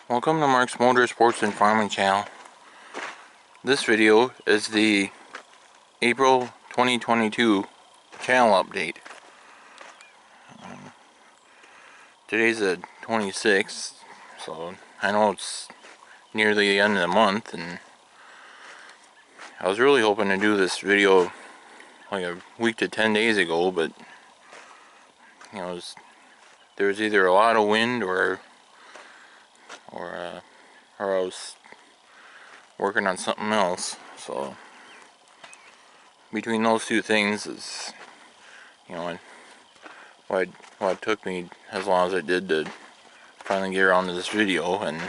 Welcome to Mark's Motorsports and Farming channel. This video is the April 2022 channel update. Today's the 26th, so I know it's nearly the end of the month, and I was really hoping to do this video like a week to 10 days ago, but you know, there was either a lot of wind or I was working on something else. So between those two things is, you know, why it took me as long as it did to finally get around to this video, and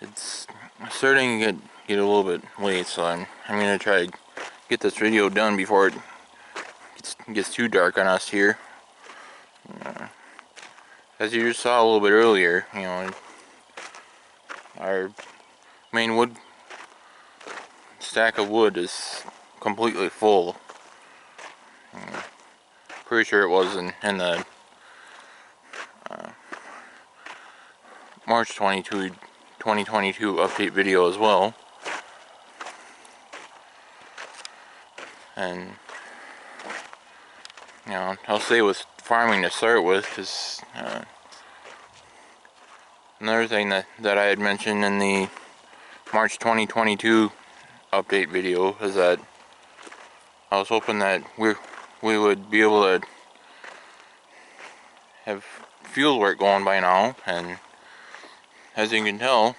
it's starting to get a little bit late, so I'm gonna try to get this video done before it gets too dark on us here. As you just saw a little bit earlier, you know, our main wood stack of wood is completely full. Pretty sure it was in the March 2022 update video as well. And you know, I'll say with farming to start with, because another thing that I had mentioned in the March 2022 update video is that I was hoping that we would be able to have field work going by now, and as you can tell,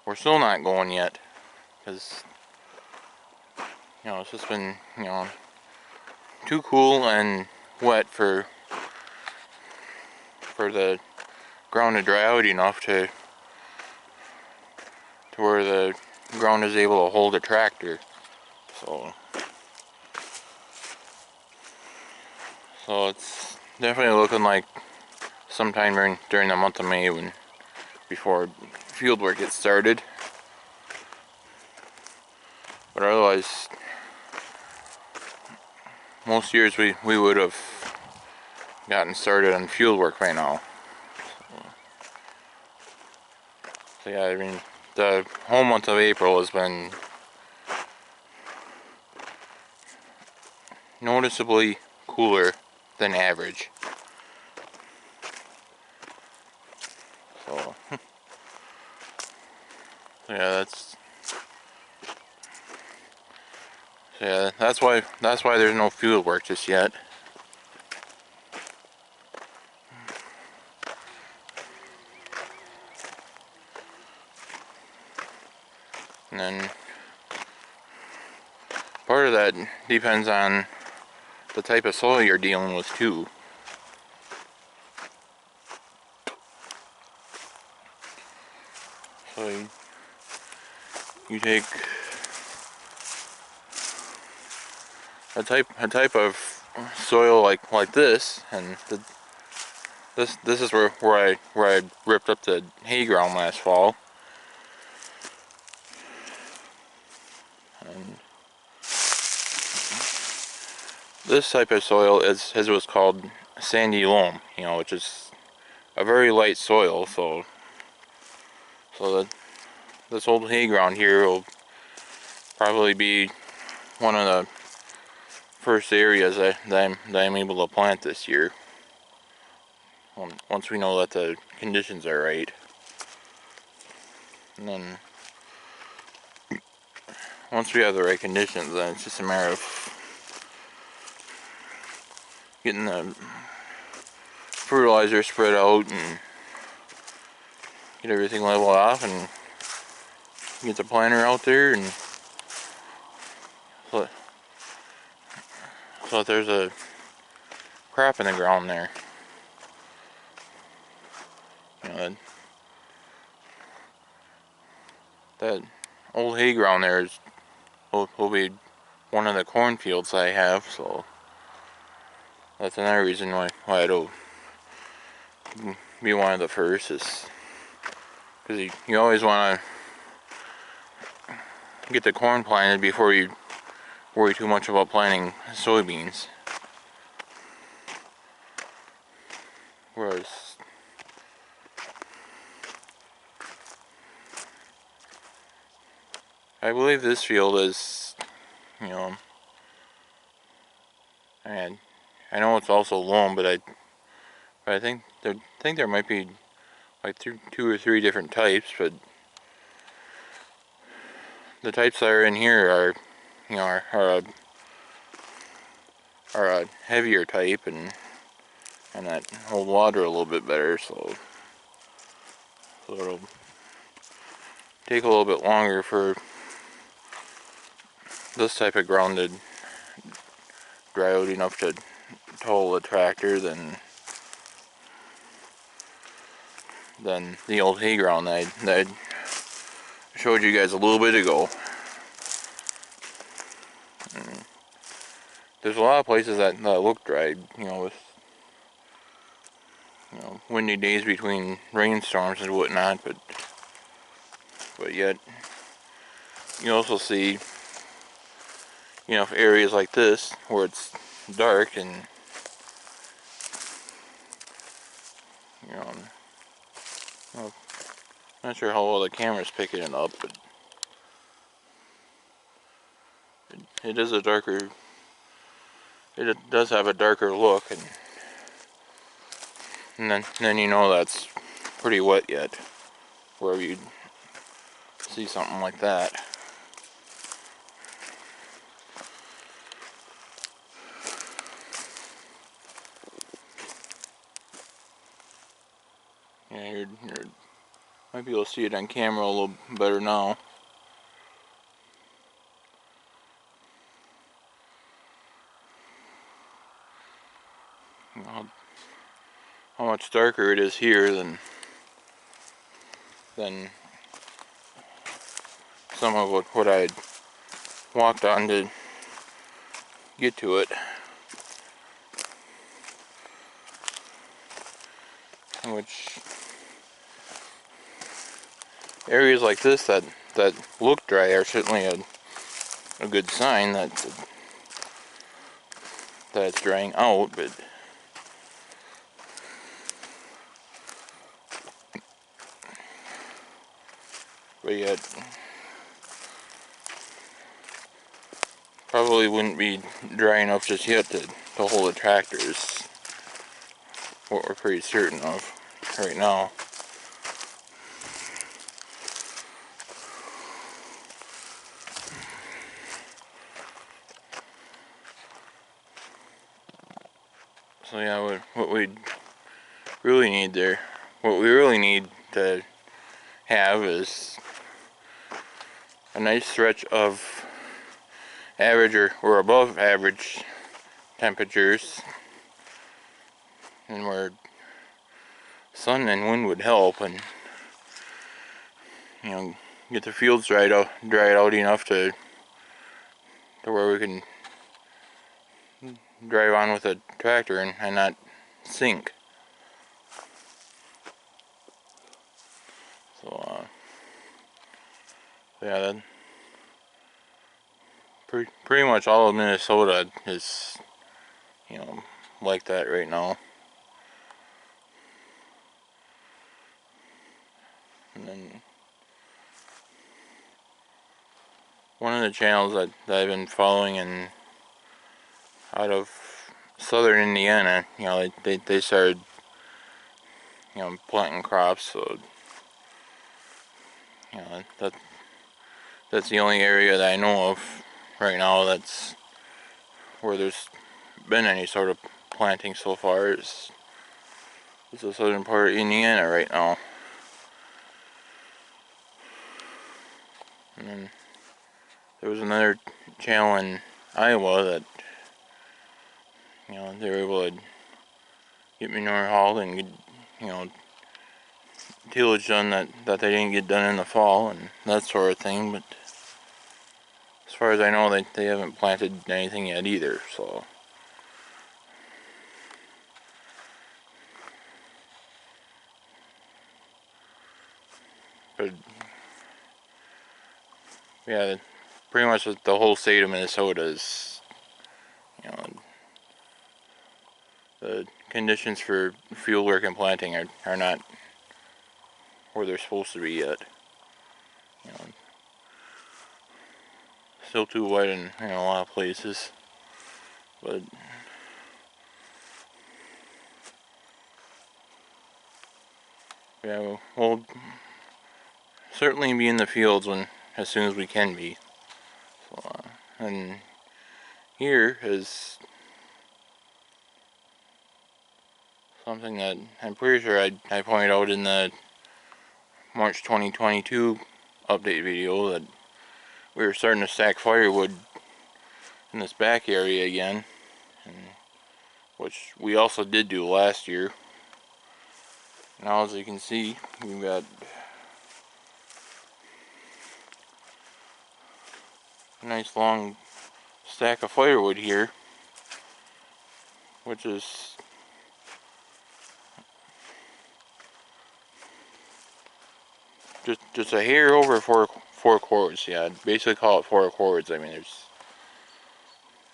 we're still not going yet, because you know, it's just been, you know, too cool and wet for the ground to dry out enough to where the ground is able to hold a tractor. So it's definitely looking like sometime during the month of May before field work gets started. But otherwise, most years we would have gotten started on field work right now. So yeah, I mean, the whole month of April has been noticeably cooler than average. So that's why there's no field work just yet. And then part of that depends on the type of soil you're dealing with too. So you take a type of soil like this, and this is where I ripped up the hay ground last fall. And this type of soil is what's called sandy loam, you know, which is a very light soil. So this old hay ground here will probably be one of the first areas that I'm able to plant this year, once we know that the conditions are right. And then once we have the right conditions, then it's just a matter of getting the fertilizer spread out and get everything leveled off and get the planter out there, and so that there's a crop in the ground there. You know, that old hay ground there will be one of the cornfields I have, so that's another reason why it'll be one of the first, is because you always want to get the corn planted before you worry too much about planting soybeans. whereas I believe this field is, you know, and I know it's also loam, but I think there might be like two or three different types, but the types that are in here are, you know, are a heavier type and that hold water a little bit better, so it'll take a little bit longer for this type of ground to dry out enough to tow the tractor than the old hay ground that I showed you guys a little bit ago. And there's a lot of places that look dry, you know, with, you know, windy days between rainstorms and whatnot, but yet you also see, you know, areas like this where it's dark and, you know, well, not sure how well the camera's picking it up, but it is a darker, it does have a darker look, and then you know that's pretty wet yet, wherever you see something like that. Yeah, you might be able to see it on camera a little better now. You know, how much darker it is here than some of what I walked on to get to it. Which areas like this that look dry are certainly a good sign that it's drying out, but yet probably wouldn't be dry enough just yet to hold the tractors. What we're pretty certain of right now. So yeah, what we really need there, what we really need to have is a nice stretch of average or above average temperatures, and where sun and wind would help, and, you know, get the fields dried out enough to where we can drive on with a tractor and not sink. So yeah, that pretty much all of Minnesota is, you know, like that right now. And then one of the channels that I've been following in out of southern Indiana, you know, they started, you know, planting crops, so, you know, that's the only area that I know of right now that's where there's been any sort of planting so far is the southern part of Indiana right now. And then there was another channel in Iowa that, you know, they were able to get manure hauled and get, you know, tillage done that they didn't get done in the fall and that sort of thing, but as far as I know, they haven't planted anything yet either, so. But yeah, pretty much the whole state of Minnesota is, you know, the conditions for field work and planting are not where they're supposed to be yet. You know, still too wet in a lot of places, but yeah, we'll certainly be in the fields as soon as we can be. So, and here is something that I'm pretty sure I pointed out in the March 2022 update video, that we were starting to stack firewood in this back area again, and which we also did do last year. Now, as you can see, we've got a nice long stack of firewood here, which is just a hair over four cords. Yeah, I'd basically call it 4 cords. I mean,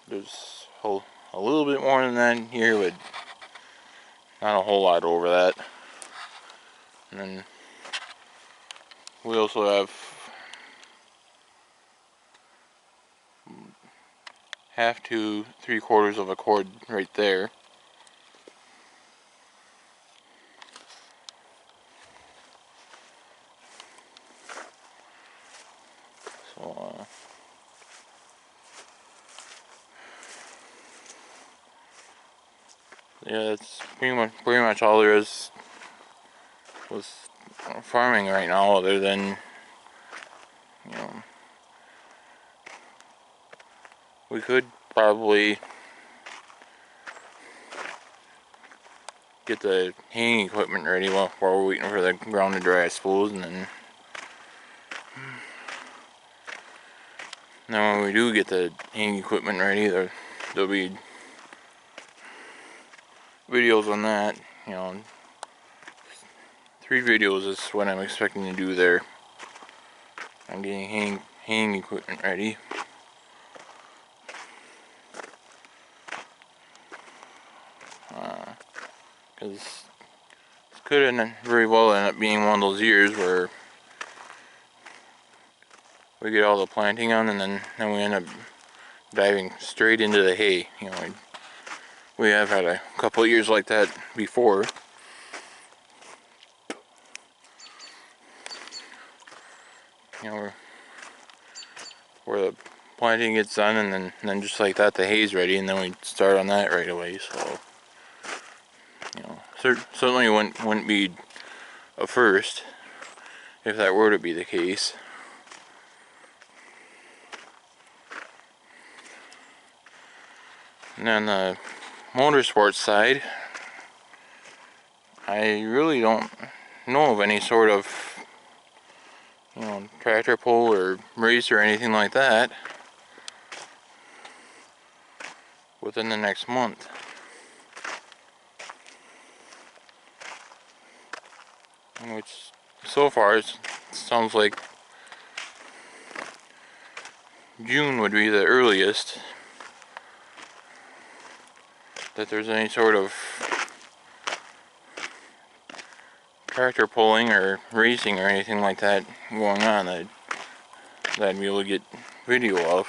there's a little bit more than that here, but not a whole lot over that. And then we also have half to 3/4 of a cord right there. So yeah, that's pretty much all there is with farming right now, other than, you know, we could probably get the hanging equipment ready while we're waiting for the ground to dry, I suppose, and then when we do get the hanging equipment ready, there'll be videos on that. You know, 3 videos is what I'm expecting to do there. I'm getting hanging equipment ready. Because this could very well end up being one of those years where we get all the planting on, and then we end up diving straight into the hay. You know, we have had a couple of years like that before. You know, where the planting gets done, and then just like that the hay's ready, and then we start on that right away. So, you know, certainly wouldn't be a first if that were to be the case. And then the motorsports side, I really don't know of any sort of, you know, tractor pull or race or anything like that within the next month. Which so far it sounds like June would be the earliest that there's any sort of tractor pulling or racing or anything like that going on that I'd be able to get video of.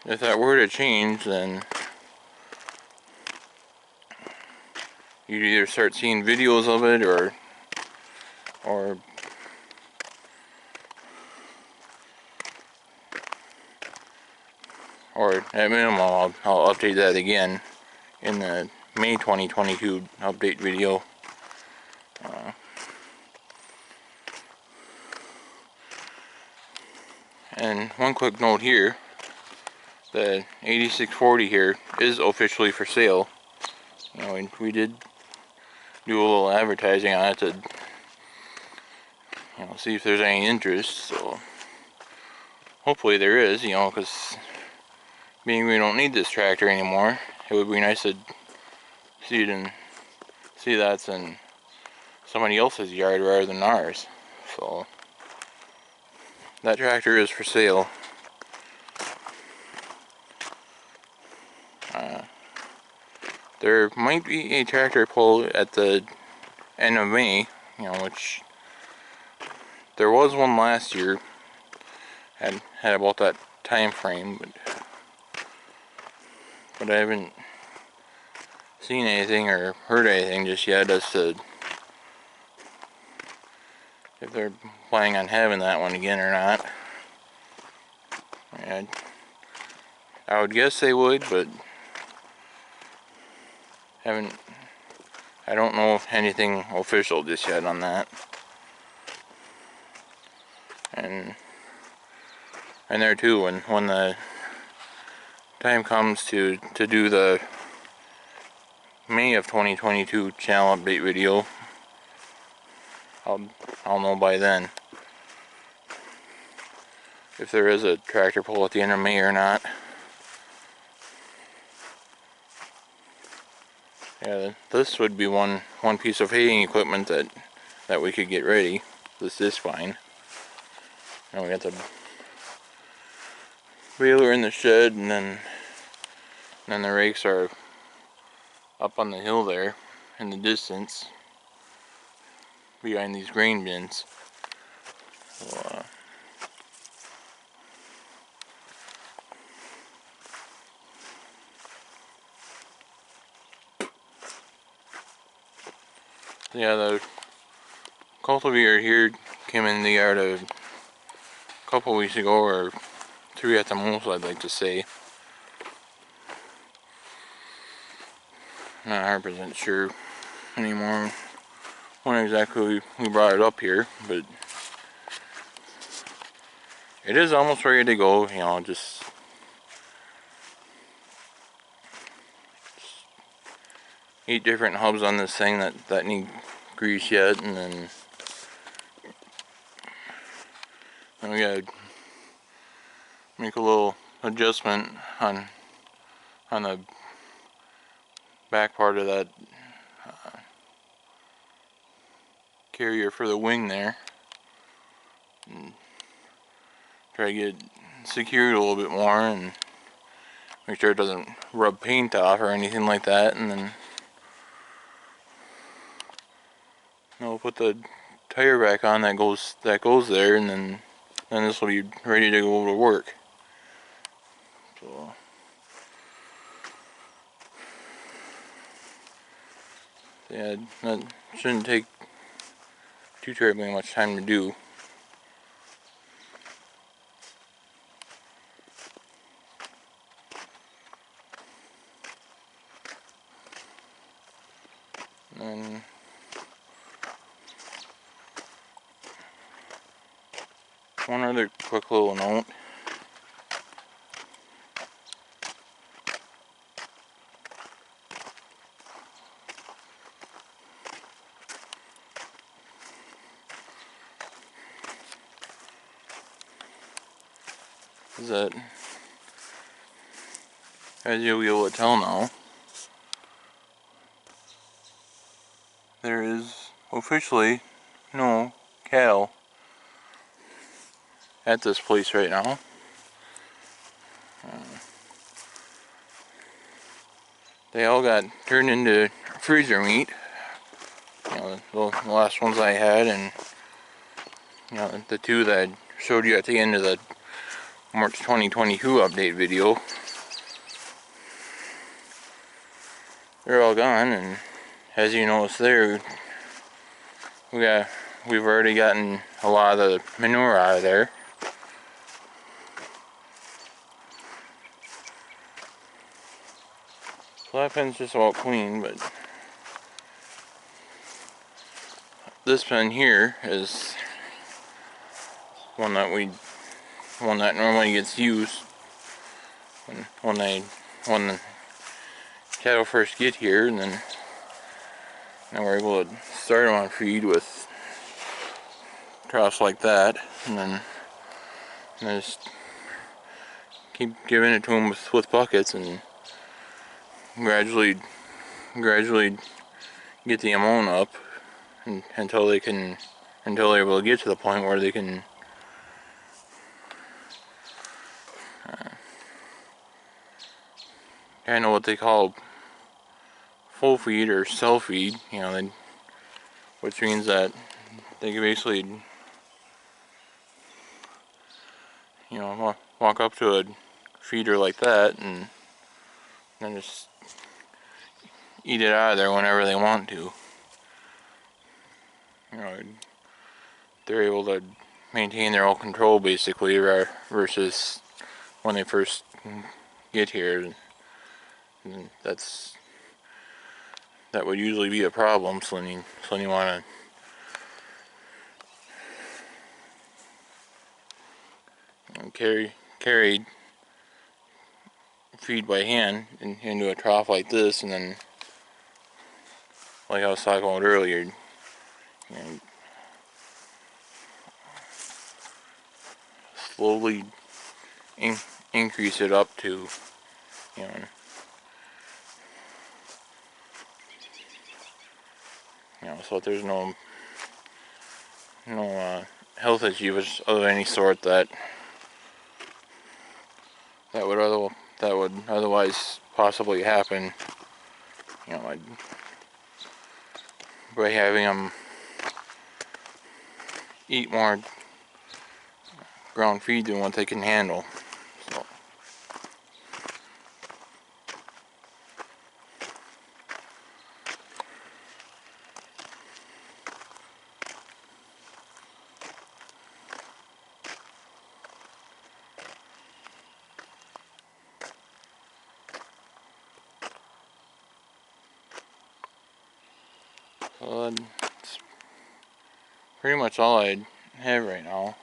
If that were to change, then you'd either start seeing videos of it or at minimum I'll update that again in the May 2022 update video. And one quick note here, the 8640 here is officially for sale. You know, we did do a little advertising on it to, you know, see if there's any interest. So hopefully there is, you know, because being we don't need this tractor anymore, it would be nice to see that's in somebody else's yard rather than ours. So that tractor is for sale. There might be a tractor pull at the end of May, which there was one last year. Had about that time frame, but I haven't seen anything or heard anything just yet as to if they're planning on having that one again or not. I would guess they would, but I don't know anything official just yet on that. And there too, when the time comes to do the May of 2022 channel update video, I'll know by then if there is a tractor pull at the end of May or not. Yeah, this would be one piece of haying equipment that we could get ready. This is fine. Now we got the baler in the shed, and then the rakes are up on the hill there in the distance behind these grain bins. So, yeah, the cultivator here came in the yard a couple weeks ago, or 3 at the most, I'd like to say. Not 100% sure anymore when exactly we brought it up here, but it is almost ready to go. Just 8 different hubs on this thing that need grease yet, and then we gotta make a little adjustment on the back part of that carrier for the wing there, and try to get it secured a little bit more and make sure it doesn't rub paint off or anything like that. And then we'll put the tire back on that goes there, and then this will be ready to go to work. So yeah, that shouldn't take too terribly much time to do. And one other quick little note. Is that, as you'll be able to tell now, there is officially no cattle at this place right now. They all got turned into freezer meat. The last ones I had, and the 2 that I showed you at the end of the March 2022 update video, they're all gone. And as you notice there, we've already gotten a lot of the manure out of there. So that pen's just about clean, but this pen here is one that normally gets used when the cattle first get here, and then we're able to start them on feed with troughs like that, and then just keep giving it to them with buckets, and gradually get the amount up until they're able to get to the point where they can kind of what they call full feed or self feed, you know, which means that they can basically, you know, walk up to a feeder like that and then just eat it out of there whenever they want to. You know, they're able to maintain their own control basically, versus when they first get here. And that would usually be a problem. So when you want to carry feed by hand into a trough like this, and then, like I was talking about earlier, you know, slowly increase it up to, you know, so that there's no health issues of any sort that would otherwise possibly happen. You know, by having them eat more ground feed than what they can handle. So that's pretty much all I have right now.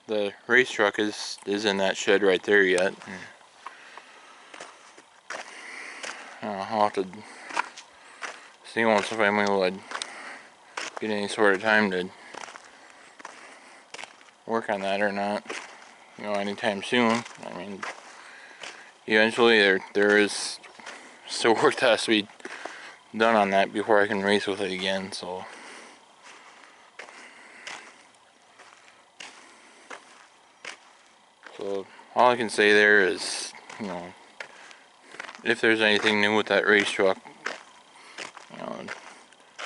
The race truck is in that shed right there yet. And, I'll have to see once if I'm able to get any sort of time to work on that or not. You know, anytime soon. I mean, eventually there is still work that has to be done on that before I can race with it again. So all I can say there is, you know, if there's anything new with that race truck, you know,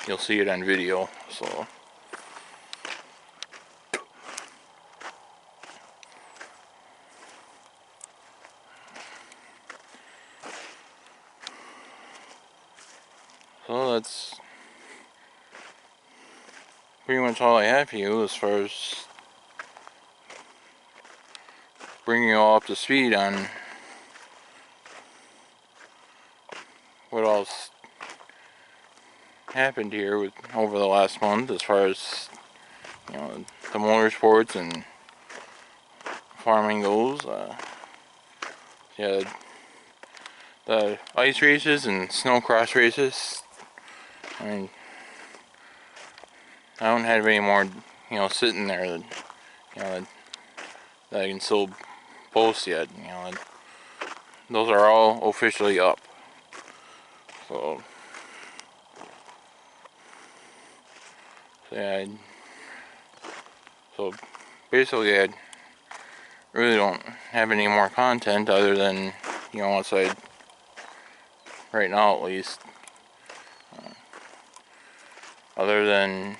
you'll see it on video. So that's pretty much all I have for you as far as bringing you all up to speed on what else happened here over the last month, as far as, you know, the motorsports and farming goes. Yeah, the ice races and snowcross races. I mean, I don't have any more, you know, sitting there that, you know, that I can still post yet. You know, those are all officially up. So yeah, so basically I really don't have any more content other than, you know, outside right now at least, other than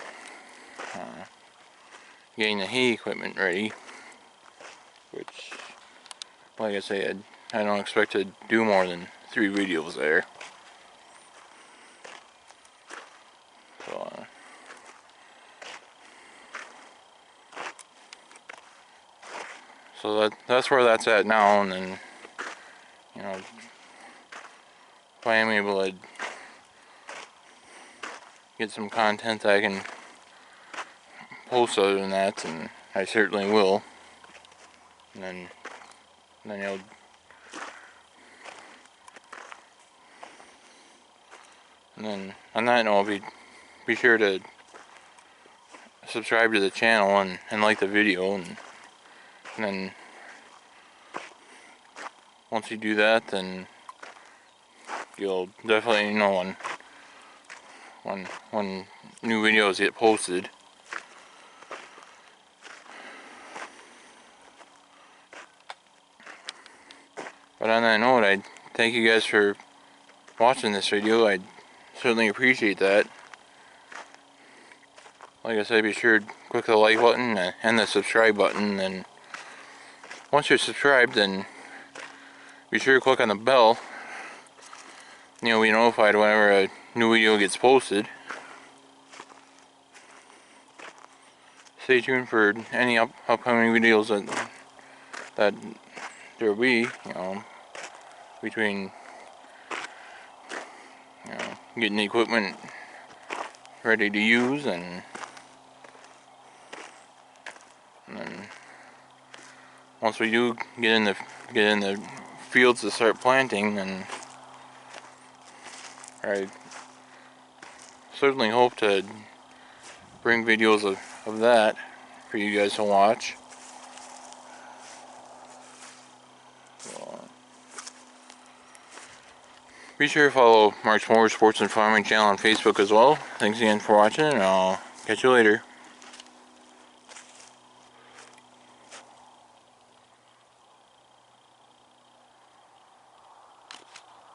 getting the hay equipment ready, which, like I said, I don't expect to do more than 3 videos there. So that's where that's at now. And then, you know, if I am able to get some content that I can post other than that, and I certainly will. And then you'll, and then on that note, be sure to subscribe to the channel and like the video, and then once you do that, then you'll definitely know when new videos get posted. But on that note, I thank you guys for watching this video. I certainly appreciate that. Like I said, be sure to click the like button and the subscribe button, and once you're subscribed, then be sure to click on the bell. You'll be notified whenever a new video gets posted. Stay tuned for any upcoming videos that there will be, between, getting the equipment ready to use and then once we do get in the fields to start planting, then I certainly hope to bring videos of that for you guys to watch. So, be sure to follow Mark's Motorsports and Farming channel on Facebook as well. Thanks again for watching, and I'll catch you later.